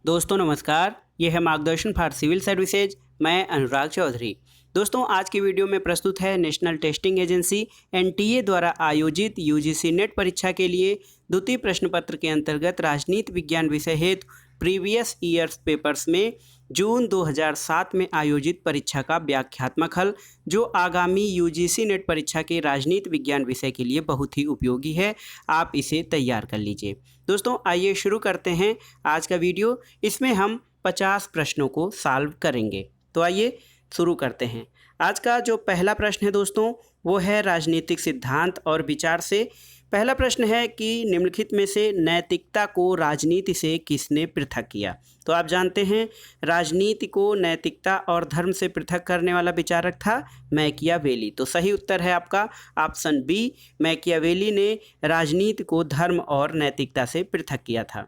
दोस्तों नमस्कार, ये है मार्गदर्शन फॉर सिविल सर्विसेज। मैं अनुराग चौधरी। दोस्तों आज की वीडियो में प्रस्तुत है नेशनल टेस्टिंग एजेंसी एनटीए द्वारा आयोजित यूजीसी नेट परीक्षा के लिए द्वितीय प्रश्न पत्र के अंतर्गत राजनीति विज्ञान विषय हेतु प्रीवियस ईयर्स पेपर्स में जून 2007 में आयोजित परीक्षा का व्याख्यात्मक हल, जो आगामी यूजीसी नेट परीक्षा के राजनीति विज्ञान विषय के लिए बहुत ही उपयोगी है। आप इसे तैयार कर लीजिए। दोस्तों आइए शुरू करते हैं आज का वीडियो। इसमें हम 50 प्रश्नों को सॉल्व करेंगे। तो आइए शुरू करते हैं। आज का जो पहला प्रश्न है दोस्तों, वो है राजनीतिक सिद्धांत और विचार से। पहला प्रश्न है कि निम्नलिखित में से नैतिकता को राजनीति से किसने पृथक किया। तो आप जानते हैं राजनीति को नैतिकता और धर्म से पृथक करने वाला विचारक था मैकियावेली। तो सही उत्तर है आपका ऑप्शन बी, मैकियावेली ने राजनीति को धर्म और नैतिकता से पृथक किया था।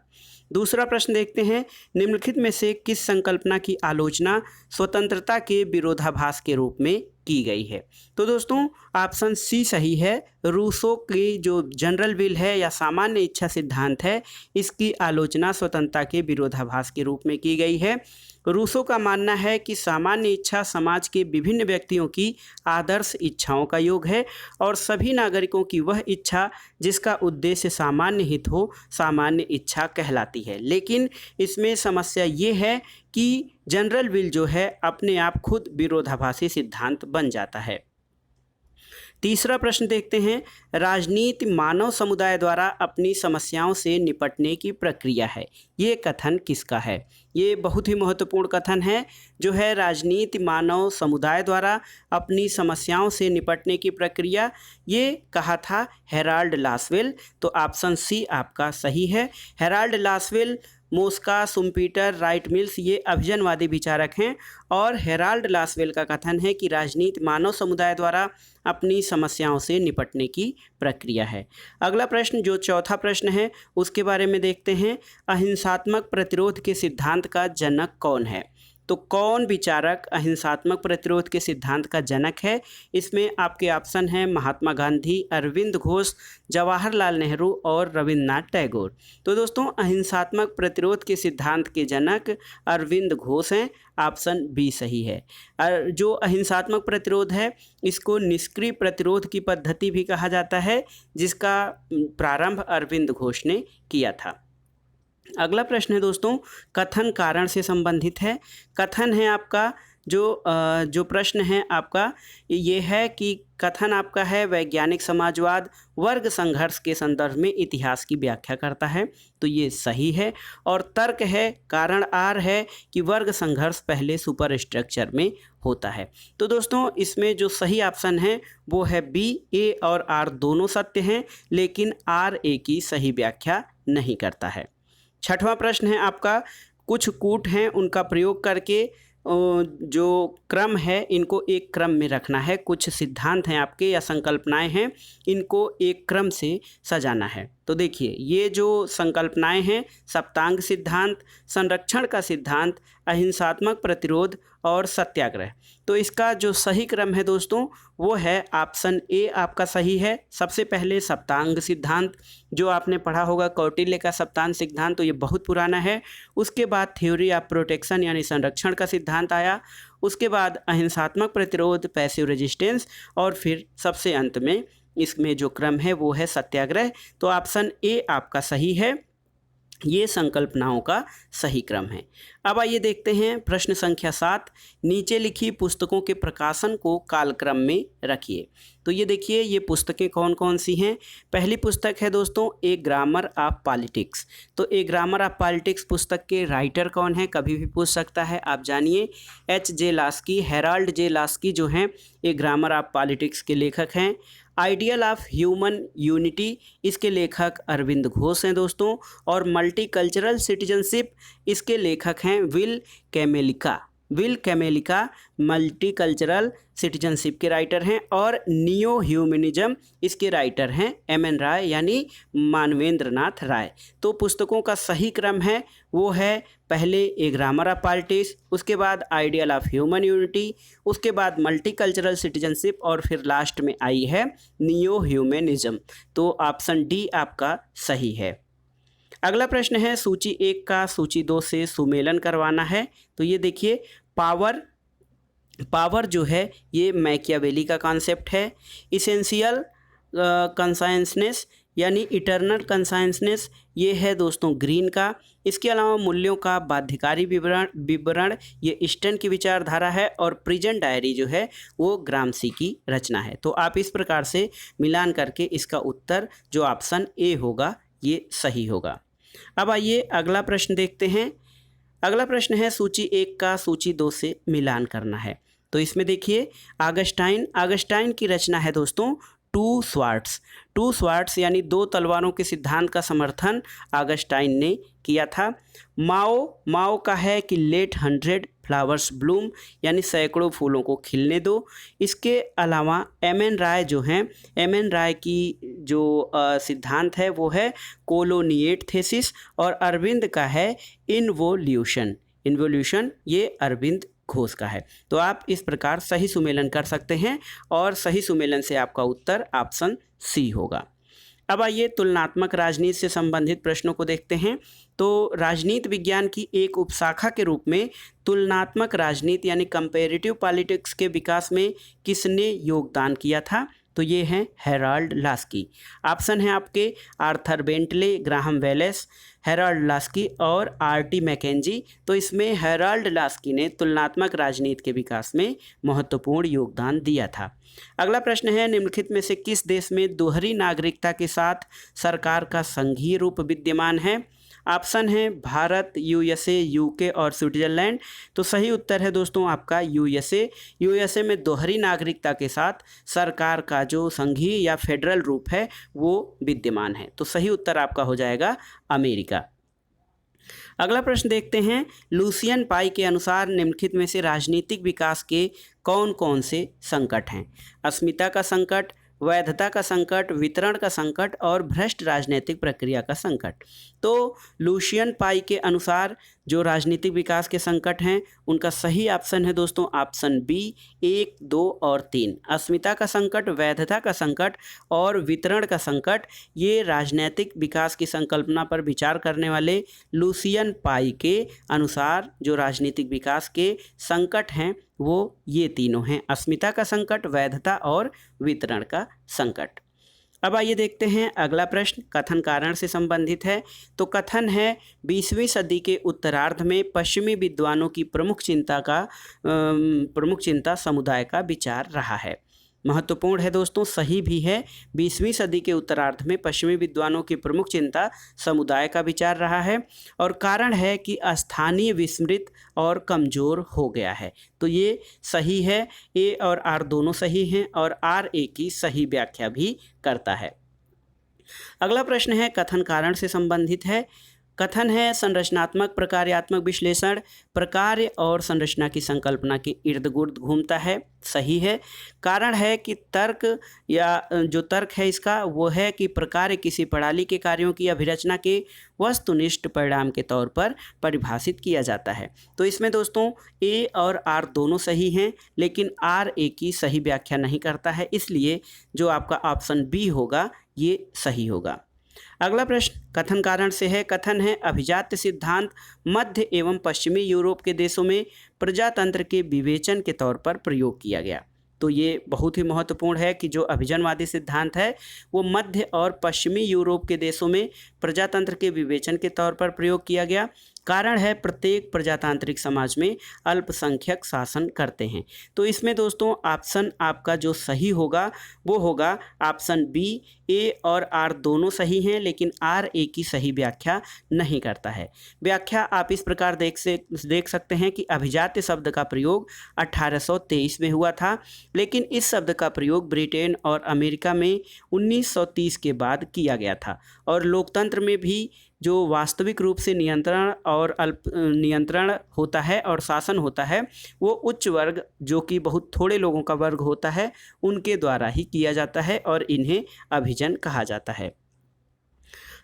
दूसरा प्रश्न देखते हैं, निम्नलिखित में से किस संकल्पना की आलोचना स्वतंत्रता के विरोधाभास के रूप में की गई है। तो दोस्तों ऑप्शन सी सही है। रूसो की जो जनरल विल है या सामान्य इच्छा सिद्धांत है, इसकी आलोचना स्वतंत्रता के विरोधाभास के रूप में की गई है। रूसो का मानना है कि सामान्य इच्छा समाज के विभिन्न व्यक्तियों की आदर्श इच्छाओं का योग है और सभी नागरिकों की वह इच्छा जिसका उद्देश्य सामान्य हित हो सामान्य इच्छा कहलाती है। लेकिन इसमें समस्या ये है कि जनरल विल जो है अपने आप खुद विरोधाभासी सिद्धांत बन जाता है। तीसरा प्रश्न देखते हैं, राजनीति मानव समुदाय द्वारा अपनी समस्याओं से निपटने की प्रक्रिया है। ये कथन किसका है? ये बहुत ही महत्वपूर्ण कथन है जो है राजनीति मानव समुदाय द्वारा अपनी समस्याओं से निपटने की प्रक्रिया। ये कहा था हेराल्ड लासवेल। तो ऑप्शन सी आपका सही है। Harold Lasswell, Mosca, Schumpeter, Wright Mills ये अभिजनवादी विचारक हैं और हेराल्ड लासवेल का कथन है कि राजनीति मानव समुदाय द्वारा अपनी समस्याओं से निपटने की प्रक्रिया है। अगला प्रश्न जो चौथा प्रश्न है उसके बारे में देखते हैं, अहिंसात्मक प्रतिरोध के सिद्धांत का जनक कौन है। तो कौन विचारक अहिंसात्मक प्रतिरोध के सिद्धांत का जनक है? इसमें आपके ऑप्शन हैं महात्मा गांधी, अरविंद घोष, जवाहरलाल नेहरू और रविन्द्रनाथ टैगोर। तो दोस्तों अहिंसात्मक प्रतिरोध के सिद्धांत के जनक अरविंद घोष हैं। ऑप्शन बी सही है। जो अहिंसात्मक प्रतिरोध है इसको निष्क्रिय प्रतिरोध की पद्धति भी कहा जाता है, जिसका प्रारंभ अरविंद घोष ने किया था। अगला प्रश्न है दोस्तों, कथन कारण से संबंधित है। कथन है आपका जो प्रश्न है आपका ये है कि कथन आपका है वैज्ञानिक समाजवाद वर्ग संघर्ष के संदर्भ में इतिहास की व्याख्या करता है। तो ये सही है। और तर्क है, कारण आर है कि वर्ग संघर्ष पहले सुपर स्ट्रक्चर में होता है। तो दोस्तों इसमें जो सही ऑप्शन है वो है बी। ए और आर दोनों सत्य हैं, लेकिन आर ए की सही व्याख्या नहीं करता है। छठवां प्रश्न है आपका, कुछ कूट हैं उनका प्रयोग करके जो क्रम है इनको एक क्रम में रखना है। कुछ सिद्धांत हैं आपके या संकल्पनाएं हैं, इनको एक क्रम से सजाना है। तो देखिए ये जो संकल्पनाएं हैं, सप्तांग सिद्धांत, संरक्षण का सिद्धांत, अहिंसात्मक प्रतिरोध और सत्याग्रह। तो इसका जो सही क्रम है दोस्तों वो है ऑप्शन ए आपका सही है। सबसे पहले सप्तांग सिद्धांत जो आपने पढ़ा होगा, कौटिल्य का सप्तांग सिद्धांत, तो ये बहुत पुराना है। उसके बाद थ्योरी ऑफ प्रोटेक्शन यानी संरक्षण का सिद्धांत आया। उसके बाद अहिंसात्मक प्रतिरोध, पैसिव रेजिस्टेंस, और फिर सबसे अंत में इसमें जो क्रम है वो है सत्याग्रह। तो ऑप्शन ए आपका सही है। ये संकल्पनाओं का सही क्रम है। अब आइए देखते हैं प्रश्न संख्या 7, नीचे लिखी पुस्तकों के प्रकाशन को कालक्रम में रखिए। तो ये देखिए ये पुस्तकें कौन कौन सी हैं। पहली पुस्तक है दोस्तों ए ग्रामर ऑफ पॉलिटिक्स। तो ए ग्रामर ऑफ पॉलिटिक्स पुस्तक के राइटर कौन है, कभी भी पूछ सकता है, आप जानिए। एच जे लास्की, हेराल्ड जे लास्की जो हैं ए ग्रामर ऑफ पॉलिटिक्स के लेखक हैं। आइडियल ऑफ ह्यूमन यूनिटी, इसके लेखक अरविंद घोष हैं दोस्तों। और मल्टीकल्चरल सिटीजनशिप, इसके लेखक हैं विल कैमेलिका। विल कैमेलिका मल्टीकल्चरल सिटीजनशिप के राइटर हैं। और नियो ह्यूमनिज्म, इसके राइटर हैं एम एन राय यानी मानवेंद्र नाथ राय। तो पुस्तकों का सही क्रम है वो है पहले ए ग्रामर ऑफ पॉलिटिक्स, उसके बाद आइडियल ऑफ ह्यूमन यूनिटी, उसके बाद मल्टीकल्चरल सिटीजनशिप और फिर लास्ट में आई है नियो ह्यूमनिज्म। तो ऑप्शन डी आपका सही है। अगला प्रश्न है सूची 1 का सूची 2 से सुमेलन करवाना है। तो ये देखिए पावर जो है ये मैकियावेली का कॉन्सेप्ट है। इसेंशियल कंसाइंसनेस यानी इटर्नल कंसाइंसनेस ये है दोस्तों ग्रीन का। इसके अलावा मूल्यों का बाध्यकारी विवरण ये ईस्टर्न की विचारधारा है और प्रेजेंट डायरी जो है वो ग्रामसी की रचना है। तो आप इस प्रकार से मिलान करके इसका उत्तर जो ऑप्शन ए होगा ये सही होगा। अब आइए अगला प्रश्न देखते हैं। अगला प्रश्न है सूची 1 का सूची 2 से मिलान करना है। तो इसमें देखिए आगस्टाइन की रचना है दोस्तों टू स्वार्ड्स यानी 2 तलवारों के सिद्धांत का समर्थन आगस्टाइन ने किया था। माओ का है कि लेट 100 फ्लावर्स ब्लूम यानी सैकड़ों फूलों को खिलने दो। इसके अलावा एम.एन. राय जो हैं, एम.एन. राय की जो सिद्धांत है वो है कोलोनिएट थेसिस और अरविंद का है इन्वोल्यूशन ये अरविंद घोष का है। तो आप इस प्रकार सही सुमेलन कर सकते हैं और सही सुमेलन से आपका उत्तर ऑप्शन सी होगा। अब आइए तुलनात्मक राजनीति से संबंधित प्रश्नों को देखते हैं। तो राजनीति विज्ञान की एक उपशाखा के रूप में तुलनात्मक राजनीति यानी कंपैरेटिव पॉलिटिक्स के विकास में किसने योगदान किया था? तो ये हैं हेराल्ड लास्की। ऑप्शन है आपके Arthur Bentley, Graham Wallace, Herald Laski और आर.टी. मैकेंजी। तो इसमें हेराल्ड लास्की ने तुलनात्मक राजनीति के विकास में महत्वपूर्ण योगदान दिया था। अगला प्रश्न है निम्नलिखित में से किस देश में दोहरी नागरिकता के साथ सरकार का संघीय रूप विद्यमान है? ऑप्शन है भारत, यूएसए, यूके और स्विट्जरलैंड। तो सही उत्तर है दोस्तों आपका यूएसए में दोहरी नागरिकता के साथ सरकार का जो संघीय या फेडरल रूप है वो विद्यमान है। तो सही उत्तर आपका हो जाएगा अमेरिका। अगला प्रश्न देखते हैं। लुसियन पाई के अनुसार निम्नलिखित में से राजनीतिक विकास के कौन कौन से संकट हैं? अस्मिता का संकट, वैधता का संकट, वितरण का संकट और भ्रष्ट राजनीतिक प्रक्रिया का संकट। तो लुसियन पाई के अनुसार जो राजनीतिक विकास के संकट हैं उनका सही ऑप्शन है दोस्तों ऑप्शन बी 1, 2 और 3। अस्मिता का संकट, वैधता का संकट और वितरण का संकट ये राजनीतिक विकास की संकल्पना पर विचार करने वाले लुसियन पाई के अनुसार जो राजनीतिक विकास के संकट हैं वो ये तीनों हैं, अस्मिता का संकट, वैधता और वितरण का संकट। अब आइए देखते हैं अगला प्रश्न कथन कारण से संबंधित है। तो कथन है 20वीं सदी के उत्तरार्ध में पश्चिमी विद्वानों की प्रमुख चिंता समुदाय का विचार रहा है। महत्वपूर्ण है दोस्तों, सही भी है। 20वीं सदी के उत्तरार्ध में पश्चिमी विद्वानों की प्रमुख चिंता समुदाय का विचार रहा है और कारण है कि स्थानीय विस्मृत और कमज़ोर हो गया है। तो ये सही है, ए और आर दोनों सही हैं और आर ए की सही व्याख्या भी करता है। अगला प्रश्न है कथन कारण से संबंधित है। कथन है संरचनात्मक प्रकार्यात्मक विश्लेषण प्रकार्य और संरचना की संकल्पना के इर्द गिर्द घूमता है। सही है। कारण है कि तर्क या जो तर्क है इसका वो है कि प्रकार्य किसी प्रणाली के कार्यों की अभिरचना के वस्तुनिष्ठ परिणाम के तौर पर परिभाषित किया जाता है। तो इसमें दोस्तों ए और आर दोनों सही हैं, लेकिन आर ए की सही व्याख्या नहीं करता है, इसलिए जो आपका ऑप्शन बी होगा ये सही होगा। अगला प्रश्न कथन कारण से है। कथन है अभिजात्य सिद्धांत मध्य एवं पश्चिमी यूरोप के देशों में प्रजातंत्र के विवेचन के तौर पर प्रयोग किया गया। तो ये बहुत ही महत्वपूर्ण है कि जो अभिजनवादी सिद्धांत है वो मध्य और पश्चिमी यूरोप के देशों में प्रजातंत्र के विवेचन के तौर पर प्रयोग किया गया। कारण है प्रत्येक प्रजातांत्रिक समाज में अल्पसंख्यक शासन करते हैं। तो इसमें दोस्तों ऑप्शन आपका जो सही होगा वो होगा ऑप्शन बी। ए और आर दोनों सही हैं, लेकिन आर ए की सही व्याख्या नहीं करता है। व्याख्या आप इस प्रकार देख सकते हैं कि अभिजात्य शब्द का प्रयोग 1823 में हुआ था, लेकिन इस शब्द का प्रयोग ब्रिटेन और अमेरिका में 1930 के बाद किया गया था। और लोकतंत्र में भी जो वास्तविक रूप से नियंत्रण होता है और शासन होता है वो उच्च वर्ग जो कि बहुत थोड़े लोगों का वर्ग होता है उनके द्वारा ही किया जाता है और इन्हें अभिजन कहा जाता है।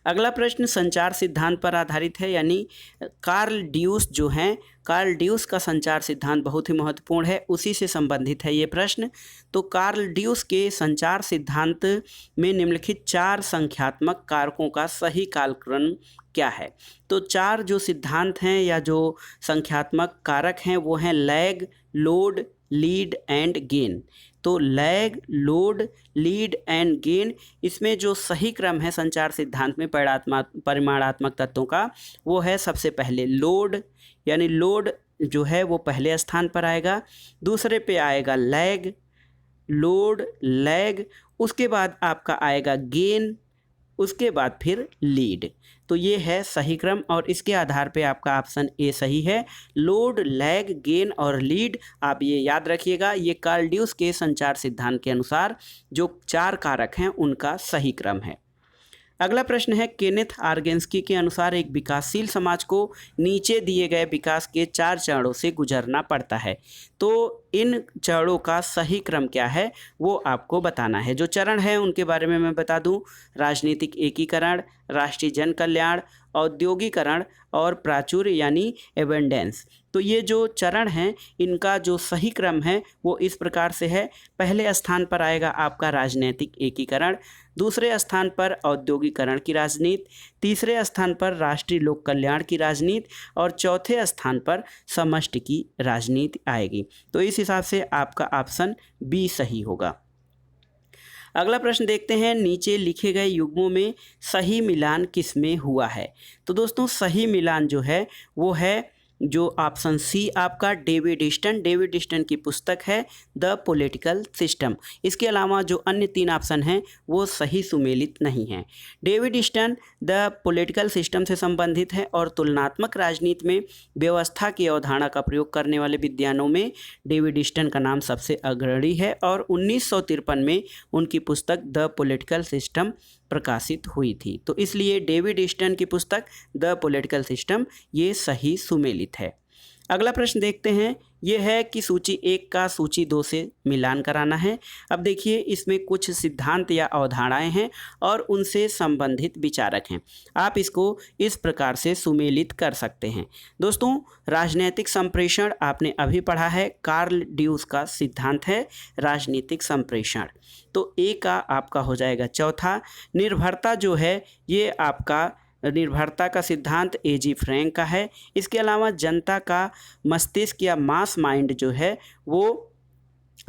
अगला प्रश्न संचार सिद्धांत पर आधारित है, यानी कार्ल ड्यूस जो हैं, कार्ल ड्यूस का संचार सिद्धांत बहुत ही महत्वपूर्ण है, उसी से संबंधित है ये प्रश्न। तो कार्ल ड्यूस के संचार सिद्धांत में निम्नलिखित 4 संख्यात्मक कारकों का सही कालक्रम क्या है? तो 4 जो सिद्धांत हैं या जो संख्यात्मक कारक हैं वो हैं lag, load, lead and gain. तो lag, load, lead and gain, इसमें जो सही क्रम है संचार सिद्धांत में परिमाणात्मक तत्वों का, वो है सबसे पहले लोड, यानी लोड जो है वो पहले स्थान पर आएगा, दूसरे पे आएगा लैग, लोड, लैग, उसके बाद आपका आएगा गेन, उसके बाद फिर लीड। तो ये है सही क्रम और इसके आधार पे आपका ऑप्शन ए सही है। लोड, लैग, गेन और लीड, आप ये याद रखिएगा, ये कार्ल ड्यूस के संचार सिद्धांत के अनुसार जो 4 कारक हैं उनका सही क्रम है। अगला प्रश्न है केनेथ आर्गेंस्की के अनुसार एक विकासशील समाज को नीचे दिए गए विकास के 4 चरणों से गुजरना पड़ता है। तो इन चरणों का सही क्रम क्या है वो आपको बताना है। जो चरण है उनके बारे में मैं बता दूं, राजनीतिक एकीकरण, राष्ट्रीय जन कल्याण, औद्योगिकरण और प्राचुर्य यानी एबेंडेंस। तो ये जो चरण हैं इनका जो सही क्रम है वो इस प्रकार से है। पहले स्थान पर आएगा आपका राजनीतिक एकीकरण, दूसरे स्थान पर औद्योगिकरण की राजनीति, तीसरे स्थान पर राष्ट्रीय लोक कल्याण की राजनीति और चौथे स्थान पर समष्टि की राजनीति आएगी। तो इस हिसाब से आपका ऑप्शन बी सही होगा। अगला प्रश्न देखते हैं, नीचे लिखे गए युग्मों में सही मिलान किस में हुआ है? तो दोस्तों सही मिलान जो है वो है जो ऑप्शन सी आपका डेविड ईस्टन की पुस्तक है द पॉलिटिकल सिस्टम। इसके अलावा जो अन्य 3 ऑप्शन हैं वो सही सुमेलित नहीं हैं। David Easton the political system से संबंधित है और तुलनात्मक राजनीति में व्यवस्था की अवधारणा का प्रयोग करने वाले विद्वानों में डेविड ईस्टन का नाम सबसे अग्रणी है और 1953 में उनकी पुस्तक द पॉलिटिकल सिस्टम प्रकाशित हुई थी। तो इसलिए डेविड ईस्टन की पुस्तक द पॉलिटिकल सिस्टम ये सही सुमेलित है। अगला प्रश्न देखते हैं, ये है कि सूची 1 का सूची 2 से मिलान कराना है। अब देखिए इसमें कुछ सिद्धांत या अवधारणाएं हैं और उनसे संबंधित विचारक हैं। आप इसको इस प्रकार से सुमेलित कर सकते हैं। दोस्तों राजनीतिक संप्रेषण आपने अभी पढ़ा है, कार्ल ड्यूस का सिद्धांत है राजनीतिक संप्रेषण। तो ए का आपका हो जाएगा चौथा। निर्भरता जो है ये आपका निर्भरता का सिद्धांत एजी फ्रैंक का है। इसके अलावा जनता का मस्तिष्क या मास माइंड जो है वो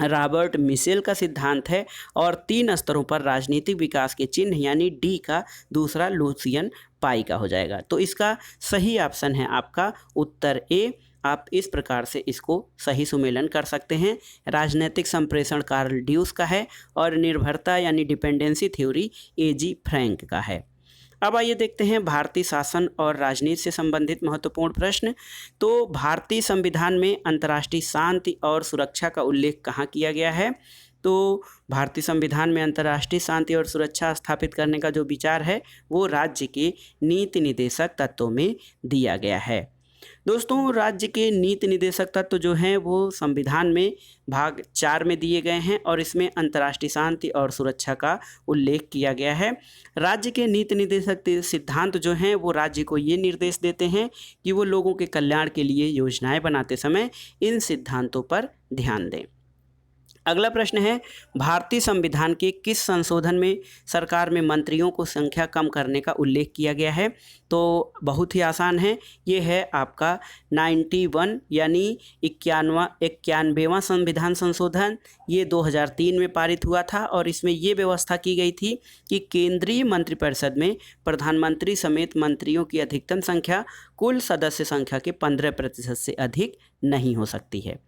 रॉबर्ट मिशेल का सिद्धांत है और 3 स्तरों पर राजनीतिक विकास के चिन्ह यानी डी का दूसरा लुसियन पाई का हो जाएगा। तो इसका सही ऑप्शन है आपका उत्तर ए। आप इस प्रकार से इसको सही सुमेलन कर सकते हैं। राजनीतिक संप्रेषण कार्ल ड्यूस का है और निर्भरता यानी डिपेंडेंसी थ्योरी एजी फ्रैंक का है। अब आइए देखते हैं भारतीय शासन और राजनीति से संबंधित महत्वपूर्ण प्रश्न। तो भारतीय संविधान में अंतर्राष्ट्रीय शांति और सुरक्षा का उल्लेख कहाँ किया गया है? तो भारतीय संविधान में अंतर्राष्ट्रीय शांति और सुरक्षा स्थापित करने का जो विचार है वो राज्य के नीति निदेशक तत्वों में दिया गया है। दोस्तों राज्य के नीति निदेशक तत्व जो हैं वो संविधान में भाग 4 में दिए गए हैं और इसमें अंतर्राष्ट्रीय शांति और सुरक्षा का उल्लेख किया गया है। राज्य के नीति निदेशक सिद्धांत जो हैं वो राज्य को ये निर्देश देते हैं कि वो लोगों के कल्याण के लिए योजनाएं बनाते समय इन सिद्धांतों पर ध्यान दें। अगला प्रश्न है, भारतीय संविधान के किस संशोधन में सरकार में मंत्रियों को संख्या कम करने का उल्लेख किया गया है? तो बहुत ही आसान है, ये है आपका 91 यानी 91वां संविधान संशोधन। ये 2003 में पारित हुआ था और इसमें ये व्यवस्था की गई थी कि केंद्रीय मंत्रिपरिषद में प्रधानमंत्री समेत मंत्रियों की अधिकतम संख्या कुल सदस्य संख्या के 15% से अधिक नहीं हो सकती है।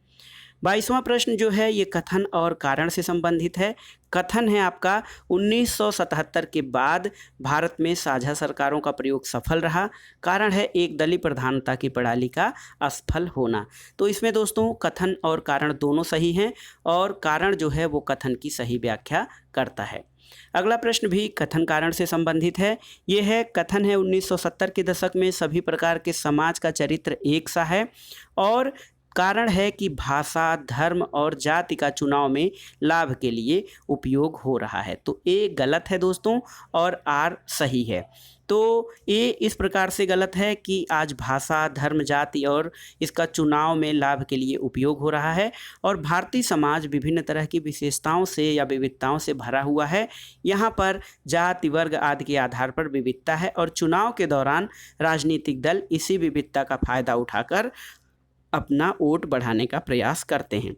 22वां प्रश्न जो है ये कथन और कारण से संबंधित है। कथन है आपका 1977 के बाद भारत में साझा सरकारों का प्रयोग सफल रहा। कारण है एक दलीय प्रधानता की प्रणाली का असफल होना। तो इसमें दोस्तों कथन और कारण दोनों सही हैं और कारण जो है वो कथन की सही व्याख्या करता है। अगला प्रश्न भी कथन कारण से संबंधित है। ये है कथन है 1970 के दशक में सभी प्रकार के समाज का चरित्र एक सा है और कारण है कि भाषा, धर्म और जाति का चुनाव में लाभ के लिए उपयोग हो रहा है। तो ए गलत है दोस्तों और आर सही है। तो ये इस प्रकार से गलत है कि आज भाषा, धर्म, जाति और इसका चुनाव में लाभ के लिए उपयोग हो रहा है और भारतीय समाज विभिन्न तरह की विशेषताओं से या विविधताओं से भरा हुआ है। यहाँ पर जाति, वर्ग आदि के आधार पर विविधता है और चुनाव के दौरान राजनीतिक दल इसी विविधता का फायदा उठाकर अपना वोट बढ़ाने का प्रयास करते हैं।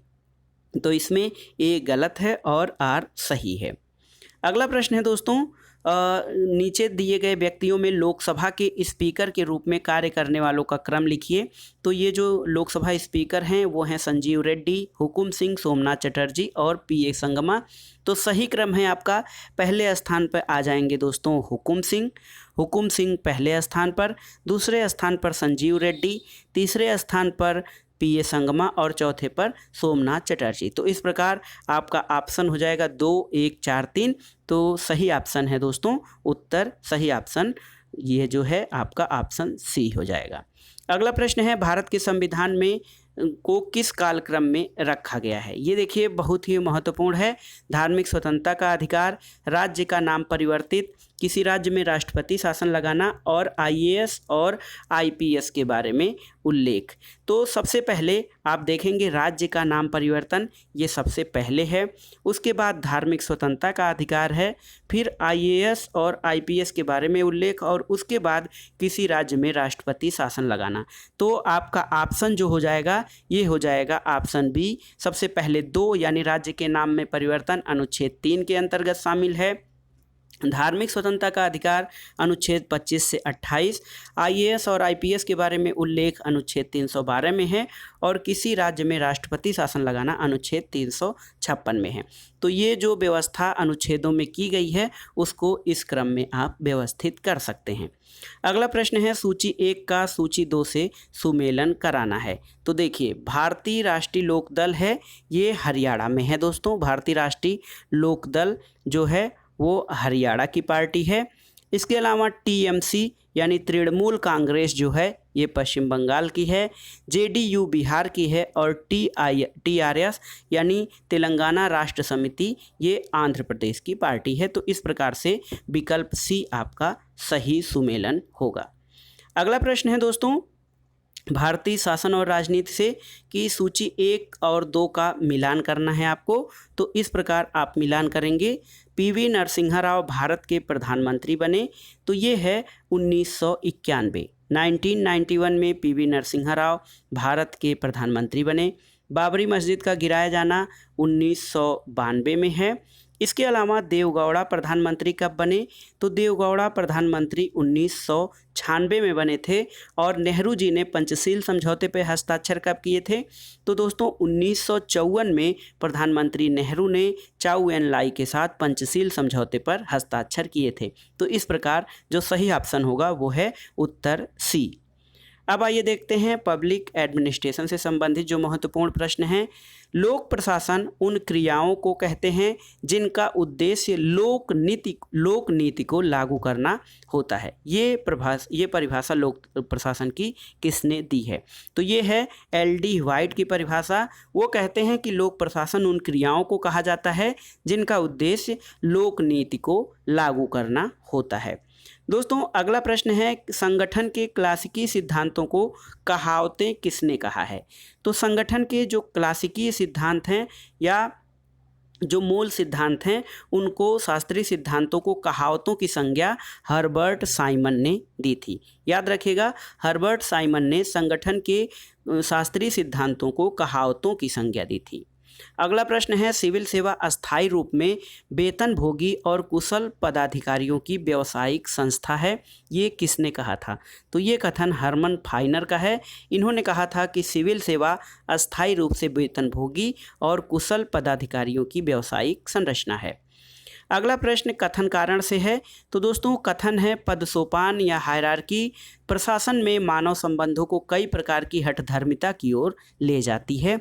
तो इसमें ए गलत है और आर सही है। अगला प्रश्न है दोस्तों, नीचे दिए गए व्यक्तियों में लोकसभा के स्पीकर के रूप में कार्य करने वालों का क्रम लिखिए। तो ये जो लोकसभा स्पीकर हैं वो हैं संजीव रेड्डी, हुकुम सिंह, सोमनाथ चटर्जी और पीए संगमा। तो सही क्रम है आपका, पहले स्थान पर आ जाएंगे दोस्तों हुकुम सिंह पहले स्थान पर, दूसरे स्थान पर संजीव रेड्डी, तीसरे स्थान पर पीए संगमा और चौथे पर सोमनाथ चटर्जी। तो इस प्रकार आपका ऑप्शन हो जाएगा 2, 1, 4, 3। तो सही ऑप्शन है दोस्तों, उत्तर सही ऑप्शन ये जो है आपका ऑप्शन सी हो जाएगा। अगला प्रश्न है, भारत के संविधान में को किस कालक्रम में रखा गया है? ये देखिए बहुत ही महत्वपूर्ण है। धार्मिक स्वतंत्रता का अधिकार, राज्य का नाम परिवर्तित, किसी राज्य में राष्ट्रपति शासन लगाना और आईएएस और आईपीएस के बारे में उल्लेख। तो सबसे पहले आप देखेंगे राज्य का नाम परिवर्तन, ये सबसे पहले है। उसके बाद धार्मिक स्वतंत्रता का अधिकार है, फिर आईएएस और आईपीएस के बारे में उल्लेख और उसके बाद किसी राज्य में राष्ट्रपति शासन लगाना। तो आपका ऑप्शन जो हो जाएगा ये हो जाएगा ऑप्शन बी। सबसे पहले 2 यानी राज्य के नाम में परिवर्तन अनुच्छेद 3 के अंतर्गत शामिल है। धार्मिक स्वतंत्रता का अधिकार अनुच्छेद 25 से 28, आईएएस और आईपीएस के बारे में उल्लेख अनुच्छेद 312 में है और किसी राज्य में राष्ट्रपति शासन लगाना अनुच्छेद 356 में है। तो ये जो व्यवस्था अनुच्छेदों में की गई है उसको इस क्रम में आप व्यवस्थित कर सकते हैं। अगला प्रश्न है, सूची 1 का सूची 2 से सुमेलन कराना है। तो देखिए भारतीय राष्ट्रीय लोकदल है, ये हरियाणा में है दोस्तों। भारतीय राष्ट्रीय लोकदल जो है वो हरियाणा की पार्टी है। इसके अलावा टीएमसी यानी तृणमूल कांग्रेस जो है ये पश्चिम बंगाल की है, जेडीयू बिहार की है और टीआरएस यानी तेलंगाना राष्ट्र समिति ये आंध्र प्रदेश की पार्टी है। तो इस प्रकार से विकल्प सी आपका सही सुमेलन होगा। अगला प्रश्न है दोस्तों, भारतीय शासन और राजनीति से की सूची 1 और 2 का मिलान करना है आपको। तो इस प्रकार आप मिलान करेंगे। पीवी नरसिम्हा राव भारत के प्रधानमंत्री बने, तो ये है 1991। 1991 में पीवी नरसिम्हा राव भारत के प्रधानमंत्री बने। बाबरी मस्जिद का गिराया जाना 1992 में है। इसके अलावा देवगौड़ा प्रधानमंत्री कब बने? तो देवगौड़ा प्रधानमंत्री 1996 में बने थे और नेहरू जी ने पंचशील समझौते पर हस्ताक्षर कब किए थे? तो दोस्तों 1954 में प्रधानमंत्री नेहरू ने चाउ एन लाई के साथ पंचशील समझौते पर हस्ताक्षर किए थे। तो इस प्रकार जो सही ऑप्शन होगा वो है उत्तर सी। अब आइए देखते हैं पब्लिक एडमिनिस्ट्रेशन से संबंधित जो महत्वपूर्ण प्रश्न हैं। लोक प्रशासन उन क्रियाओं को कहते हैं जिनका उद्देश्य लोक नीति को लागू करना होता है। ये परिभाषा लोक प्रशासन की किसने दी है? तो ये है एल.डी. व्हाइट की परिभाषा। वो कहते हैं कि लोक प्रशासन उन क्रियाओं को कहा जाता है जिनका उद्देश्य लोक नीति को लागू करना होता है। दोस्तों अगला प्रश्न है, संगठन के क्लासिकी सिद्धांतों को कहावतें किसने कहा है? तो संगठन के जो क्लासिकी सिद्धांत हैं या जो मूल सिद्धांत हैं उनको शास्त्रीय सिद्धांतों को कहावतों की संज्ञा हर्बर्ट साइमन ने दी थी। याद रखिएगा, हर्बर्ट साइमन ने संगठन के शास्त्रीय सिद्धांतों को कहावतों की संज्ञा दी थी। अगला प्रश्न है, सिविल सेवा अस्थायी रूप में वेतनभोगी और कुशल पदाधिकारियों की व्यावसायिक संस्था है, ये किसने कहा था? तो ये कथन हरमन फाइनर का है। इन्होंने कहा था कि सिविल सेवा अस्थायी रूप से वेतनभोगी और कुशल पदाधिकारियों की व्यावसायिक संरचना है। अगला प्रश्न कथन कारण से है। तो दोस्तों कथन है, पद सोपान या हायरार्की प्रशासन में मानव संबंधों को कई प्रकार की हठधर्मिता की ओर ले जाती है।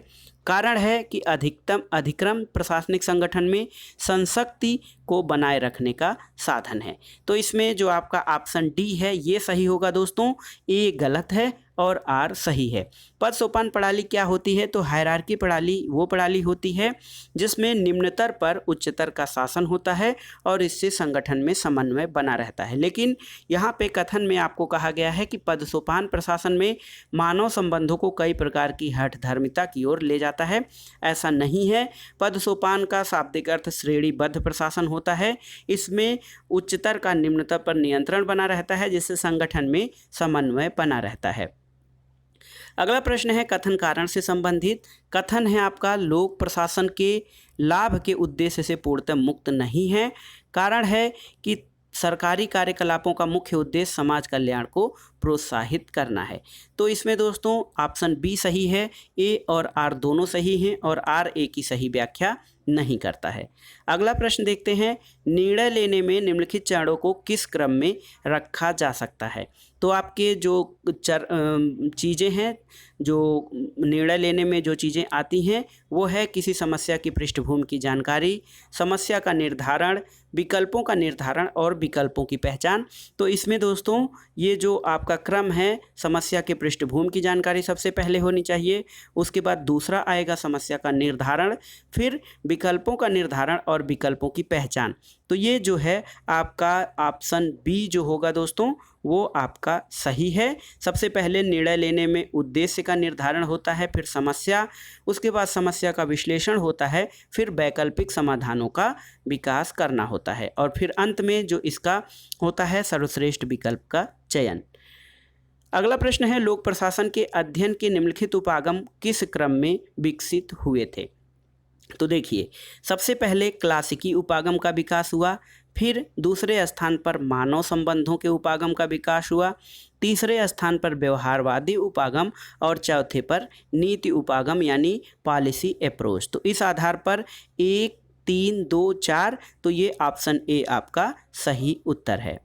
कारण है कि अधिक्रम प्रशासनिक संगठन में संशक्ति को बनाए रखने का साधन है। तो इसमें जो आपका ऑप्शन डी है ये सही होगा दोस्तों, ए गलत है और आर सही है। पद सोपान प्रणाली क्या होती है? तो हायरार्की प्रणाली वो प्रणाली होती है जिसमें निम्नतर पर उच्चतर का शासन होता है और इससे संगठन में समन्वय बना रहता है। लेकिन यहाँ पे कथन में आपको कहा गया है कि पद सोपान प्रशासन में मानव संबंधों को कई प्रकार की हठधर्मिता की ओर ले जाता है। ऐसा नहीं है। पद सोपान का शाब्दिक अर्थ श्रेणीबद्ध प्रशासन होता है। इसमें उच्चतर का निम्नतर पर नियंत्रण बना रहता है जिससे संगठन में समन्वय बना रहता है। अगला प्रश्न है कथन कारण से संबंधित। कथन है आपका लोक प्रशासन के लाभ के उद्देश्य से पूर्णतः मुक्त नहीं है। कारण है कि सरकारी कार्यकलापों का मुख्य उद्देश्य समाज कल्याण को प्रोत्साहित करना है। तो इसमें दोस्तों ऑप्शन बी सही है। ए और आर दोनों सही हैं और आर ए की सही व्याख्या नहीं करता है। अगला प्रश्न देखते हैं, निर्णय लेने में निम्नलिखित चरणों को किस क्रम में रखा जा सकता है? तो आपके जो चीज़ें हैं, जो निर्णय लेने में जो चीज़ें आती हैं वो है किसी समस्या की पृष्ठभूमि की जानकारी, समस्या का निर्धारण, विकल्पों का निर्धारण और विकल्पों की पहचान। तो इसमें दोस्तों ये जो आपका क्रम है, समस्या के पृष्ठभूमि की जानकारी सबसे पहले होनी चाहिए, उसके बाद दूसरा आएगा समस्या का निर्धारण, फिर विकल्पों का निर्धारण और विकल्पों की पहचान। तो ये जो है आपका ऑप्शन बी जो होगा दोस्तों वो आपका सही है। सबसे पहले निर्णय लेने में उद्देश्य का निर्धारण होता है, फिर समस्या, उसके बाद समस्या का विश्लेषण होता है, फिर वैकल्पिक समाधानों का विकास करना होता है और फिर अंत में जो इसका होता है सर्वश्रेष्ठ विकल्प का चयन। अगला प्रश्न है लोक प्रशासन के अध्ययन के निम्नलिखित उपागम किस क्रम में विकसित हुए थे? तो देखिए, सबसे पहले क्लासिकी उपागम का विकास हुआ, फिर दूसरे स्थान पर मानव संबंधों के उपागम का विकास हुआ, तीसरे स्थान पर व्यवहारवादी उपागम और चौथे पर नीति उपागम यानी पॉलिसी अप्रोच। तो इस आधार पर 1, 3, 2, 4 तो ये ऑप्शन ए आपका सही उत्तर है।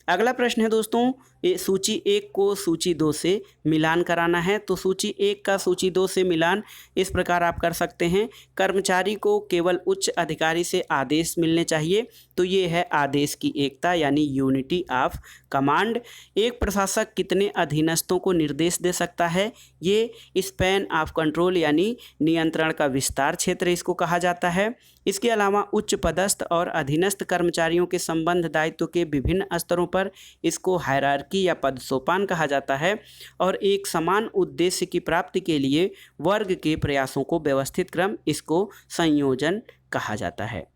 अगला प्रश्न है दोस्तों, ये सूची 1 को सूची 2 से मिलान कराना है। तो सूची 1 का सूची 2 से मिलान इस प्रकार आप कर सकते हैं। कर्मचारी को केवल उच्च अधिकारी से आदेश मिलने चाहिए, तो ये है आदेश की एकता यानी यूनिटी ऑफ कमांड। एक प्रशासक कितने अधीनस्थों को निर्देश दे सकता है? ये स्पैन ऑफ कंट्रोल यानी नियंत्रण का विस्तार क्षेत्र इसको कहा जाता है। इसके अलावा उच्च पदस्थ और अधीनस्थ कर्मचारियों के संबंध दायित्व के विभिन्न स्तरों पर इसको हायरार्की या पद सोपान कहा जाता है और एक समान उद्देश्य की प्राप्ति के लिए वर्ग के प्रयासों को व्यवस्थित क्रम इसको संयोजन कहा जाता है।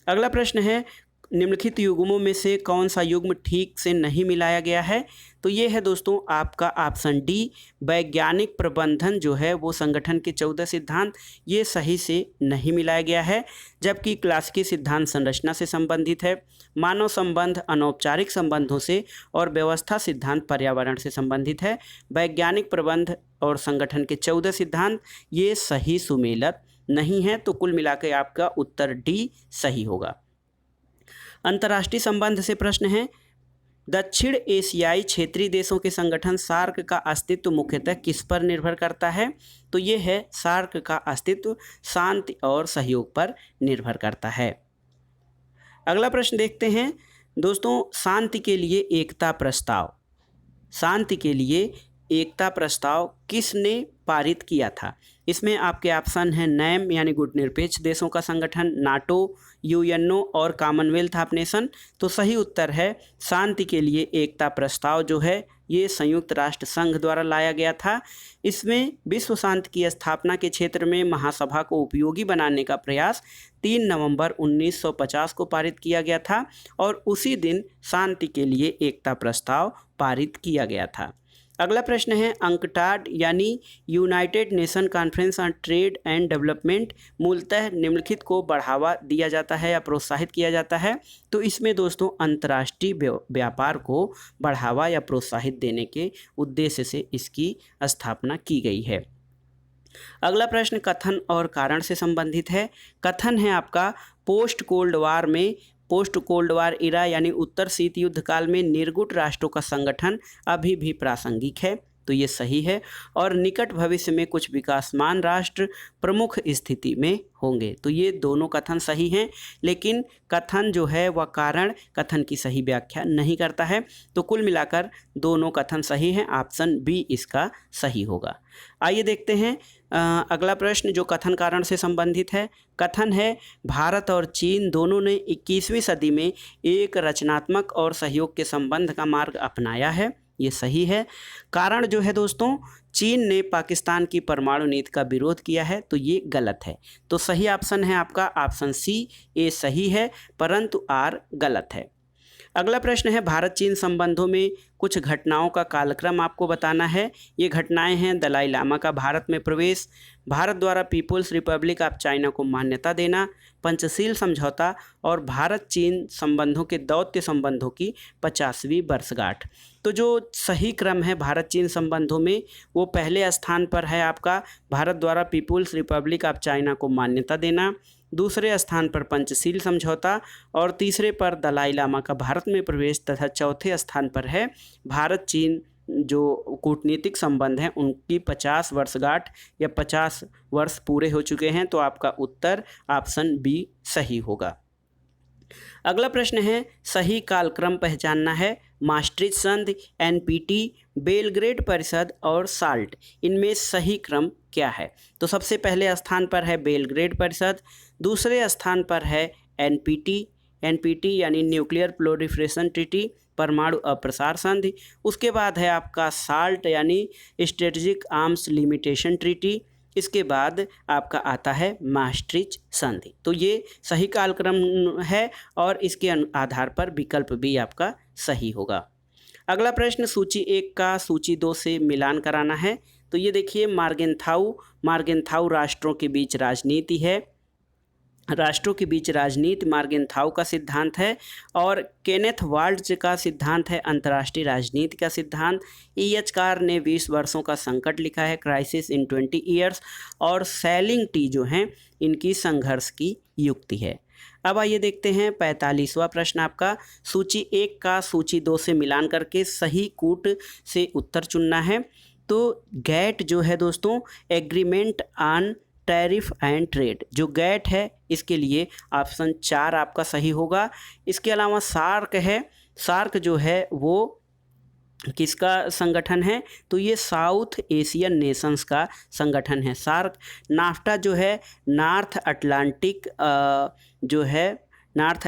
अगला प्रश्न है निम्नलिखित युग्मों में से कौन सा युग्म ठीक से नहीं मिलाया गया है? तो ये है दोस्तों आपका ऑप्शन डी, वैज्ञानिक प्रबंधन जो है वो संगठन के 14 सिद्धांत ये सही से नहीं मिलाया गया है, जबकि क्लासिकी सिद्धांत संरचना से संबंधित है, मानव संबंध अनौपचारिक संबंधों से और व्यवस्था सिद्धांत पर्यावरण से संबंधित है। वैज्ञानिक प्रबंध और संगठन के 14 सिद्धांत ये सही सुमेलित नहीं है, तो कुल मिलाकर आपका उत्तर डी सही होगा। अंतर्राष्ट्रीय संबंध से प्रश्न है, दक्षिण एशियाई क्षेत्रीय देशों के संगठन सार्क का अस्तित्व मुख्यतः किस पर निर्भर करता है? तो ये है सार्क का अस्तित्व शांति और सहयोग पर निर्भर करता है। अगला प्रश्न देखते हैं दोस्तों, शांति के लिए एकता प्रस्ताव, शांति के लिए एकता प्रस्ताव किसने पारित किया था? इसमें आपके ऑप्शन है नैम यानी गुटनिरपेक्ष देशों का संगठन, नाटो, यूएनओ और कॉमनवेल्थ ऑफ नेशन। तो सही उत्तर है शांति के लिए एकता प्रस्ताव जो है ये संयुक्त राष्ट्र संघ द्वारा लाया गया था। इसमें विश्व शांति की स्थापना के क्षेत्र में महासभा को उपयोगी बनाने का प्रयास 3 नवंबर 1950 को पारित किया गया था और उसी दिन शांति के लिए एकता प्रस्ताव पारित किया गया था। अगला प्रश्न है अंकटाड यानी United nation conference on Trade and development मूलतः निम्नलिखित को बढ़ावा दिया जाता है या प्रोत्साहित किया जाता है? तो इसमें दोस्तों अंतर्राष्ट्रीय व्यापार को बढ़ावा या प्रोत्साहित देने के उद्देश्य से इसकी स्थापना की गई है। अगला प्रश्न कथन और कारण से संबंधित है। कथन है आपका पोस्ट कोल्ड वार इरा यानी उत्तर शीत युद्ध काल में निर्गुट राष्ट्रों का संगठन अभी भी प्रासंगिक है। तो ये सही है। और निकट भविष्य में कुछ विकासमान राष्ट्र प्रमुख स्थिति में होंगे, तो ये दोनों कथन सही हैं, लेकिन कथन जो है वह कारण कथन की सही व्याख्या नहीं करता है। तो कुल मिलाकर दोनों कथन सही हैं, ऑप्शन बी इसका सही होगा। आइए देखते हैं अगला प्रश्न जो कथन कारण से संबंधित है। कथन है भारत और चीन दोनों ने 21वीं सदी में एक रचनात्मक और सहयोग के संबंध का मार्ग अपनाया है, ये सही है। कारण जो है दोस्तों, चीन ने पाकिस्तान की परमाणु नीति का विरोध किया है, तो ये गलत है। तो सही ऑप्शन है आपका ऑप्शन सी, ए सही है, परंतु आर गलत है। अगला प्रश्न है भारत चीन संबंधों में कुछ घटनाओं का कालक्रम आपको बताना है। ये घटनाएं हैं दलाई लामा का भारत में प्रवेश, भारत द्वारा पीपुल्स रिपब्लिक ऑफ चाइना को मान्यता देना, पंचशील समझौता और भारत चीन संबंधों के दौत्य संबंधों की 50वीं वर्षगांठ। तो जो सही क्रम है भारत चीन संबंधों में, वो पहले स्थान पर है आपका भारत द्वारा पीपुल्स रिपब्लिक ऑफ चाइना को मान्यता देना, दूसरे स्थान पर पंचशील समझौता और तीसरे पर दलाई लामा का भारत में प्रवेश तथा चौथे स्थान पर है भारत चीन जो कूटनीतिक संबंध हैं उनकी 50 वर्षगांठ या 50 वर्ष पूरे हो चुके हैं। तो आपका उत्तर ऑप्शन बी सही होगा। अगला प्रश्न है सही कालक्रम पहचानना है। maastricht संधि, एनपीटी, बेलग्रेड परिषद और साल्ट, इनमें सही क्रम क्या है? तो सबसे पहले स्थान पर है बेलग्रेड परिषद, दूसरे स्थान पर है एनपीटी यानी न्यूक्लियर प्रोलिफरेशन ट्रीटी, परमाणु अप्रसार संधि। उसके बाद है आपका साल्ट यानी स्ट्रेटेजिक आर्म्स लिमिटेशन ट्रीटी। इसके बाद आपका आता है maastricht संधि। तो ये सही कालक्रम है और इसके आधार पर विकल्प भी आपका सही होगा। अगला प्रश्न सूची 1 का सूची 2 से मिलान कराना है। तो ये देखिए मार्गेनथाउ राष्ट्रों के बीच राजनीति है, राष्ट्रों के बीच राजनीति मार्गेनथाउ का सिद्धांत है, और केनेथ वाल्ट्ज का सिद्धांत है अंतर्राष्ट्रीय राजनीति का सिद्धांत। E.H. कार ने 20 वर्षों का संकट लिखा है, क्राइसिस इन 20 ईयर्स, और सेलिंग टी जो हैं इनकी संघर्ष की युक्ति है। अब आइए देखते हैं 45वां प्रश्न आपका सूची 1 का सूची 2 से मिलान करके सही कूट से उत्तर चुनना है। तो गैट जो है दोस्तों, agreement on tariff and trade, जो गैट है इसके लिए ऑप्शन 4 आपका सही होगा। इसके अलावा सार्क है, सार्क जो है वो किसका संगठन है? तो ये साउथ एशियन नेशंस का संगठन है सार्क। नाफ्टा जो है नॉर्थ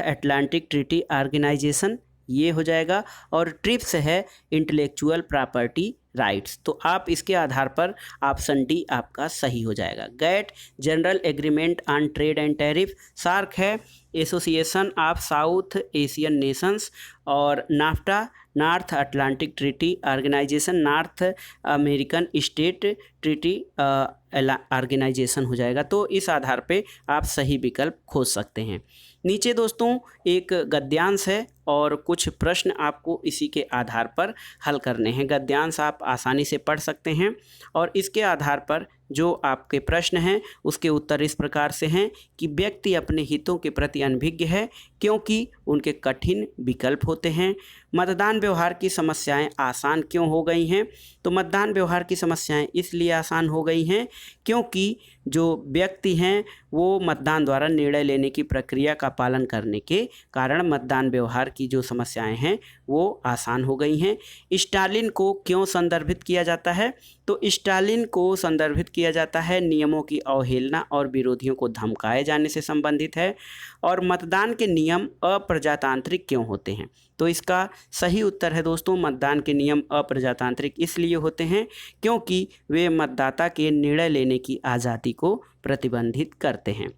अटलांटिक ट्रीटी ऑर्गेनाइजेशन, ये हो जाएगा। और ट्रिप्स है इंटेलेक्चुअल प्रॉपर्टी राइट्स। तो आप इसके आधार पर ऑप्शन डी आपका सही हो जाएगा। GATT General Agreement on Trade and Tariff, SAARC है Association of South Asian Nations, और NAFTA North Atlantic Treaty Organisation, North American State Treaty Organisation हो जाएगा। तो इस आधार पे आप सही विकल्प खोज सकते हैं। नीचे दोस्तों एक गद्यांश है और कुछ प्रश्न आपको इसी के आधार पर हल करने हैं। गद्यांश आप आसानी से पढ़ सकते हैं और इसके आधार पर जो आपके प्रश्न हैं उसके उत्तर इस प्रकार से हैं कि व्यक्ति अपने हितों के प्रति अनभिज्ञ है क्योंकि उनके कठिन विकल्प होते हैं। मतदान व्यवहार की समस्याएं आसान क्यों हो गई हैं? तो मतदान व्यवहार की समस्याएं इसलिए आसान हो गई हैं क्योंकि जो व्यक्ति हैं वो मतदान द्वारा निर्णय लेने की प्रक्रिया का पालन करने के कारण मतदान व्यवहार की जो समस्याएं हैं वो आसान हो गई हैं। स्टालिन को क्यों संदर्भित किया जाता है? तो स्टालिन को संदर्भित किया जाता है नियमों की अवहेलना और विरोधियों को धमकाए जाने से संबंधित है। और मतदान के नियम अप्रजातांत्रिक क्यों होते हैं? तो इसका सही उत्तर है दोस्तों, मतदान के नियम अप्रजातांत्रिक इसलिए होते हैं क्योंकि वे मतदाता के निर्णय लेने की आज़ादी को प्रतिबंधित करते हैं।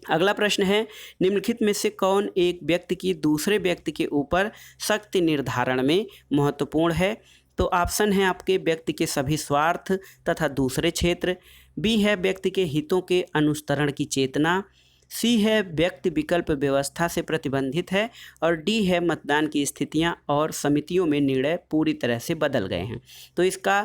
अगला प्रश्न है निम्नलिखित में से कौन एक व्यक्ति की दूसरे व्यक्ति के ऊपर शक्ति निर्धारण में महत्वपूर्ण है? तो ऑप्शन है आपके व्यक्ति के सभी स्वार्थ तथा दूसरे क्षेत्र, बी है व्यक्ति के हितों के अनुस्तरण की चेतना, सी है व्यक्ति विकल्प व्यवस्था से प्रतिबंधित है, और डी है मतदान की स्थितियां और समितियों में निर्णय पूरी तरह से बदल गए हैं। तो इसका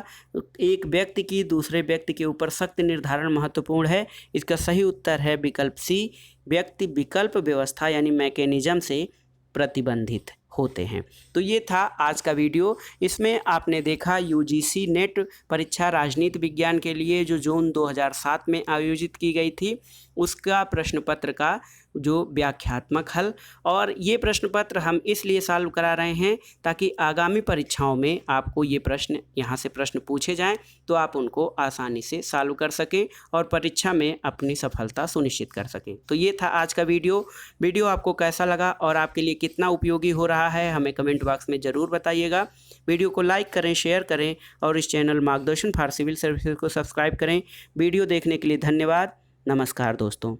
एक व्यक्ति की दूसरे व्यक्ति के ऊपर शक्ति निर्धारण महत्वपूर्ण है। इसका सही उत्तर है विकल्प सी, व्यक्ति विकल्प व्यवस्था यानी मैकेनिज्म से प्रतिबंधित होते हैं। तो ये था आज का वीडियो। इसमें आपने देखा यूजीसी नेट परीक्षा राजनीति विज्ञान के लिए जो जून 2007 में आयोजित की गई थी, उसका प्रश्न पत्र का जो व्याख्यात्मक हल। और ये प्रश्न पत्र हम इसलिए सॉल्व करा रहे हैं ताकि आगामी परीक्षाओं में आपको ये प्रश्न यहाँ से प्रश्न पूछे जाएं तो आप उनको आसानी से सॉल्व कर सकें और परीक्षा में अपनी सफलता सुनिश्चित कर सकें। तो ये था आज का वीडियो आपको कैसा लगा और आपके लिए कितना उपयोगी हो रहा है हमें कमेंट बॉक्स में ज़रूर बताइएगा। वीडियो को लाइक करें, शेयर करें और इस चैनल मार्गदर्शन फॉर सिविल सर्विसेज को सब्सक्राइब करें। वीडियो देखने के लिए धन्यवाद। नमस्कार दोस्तों।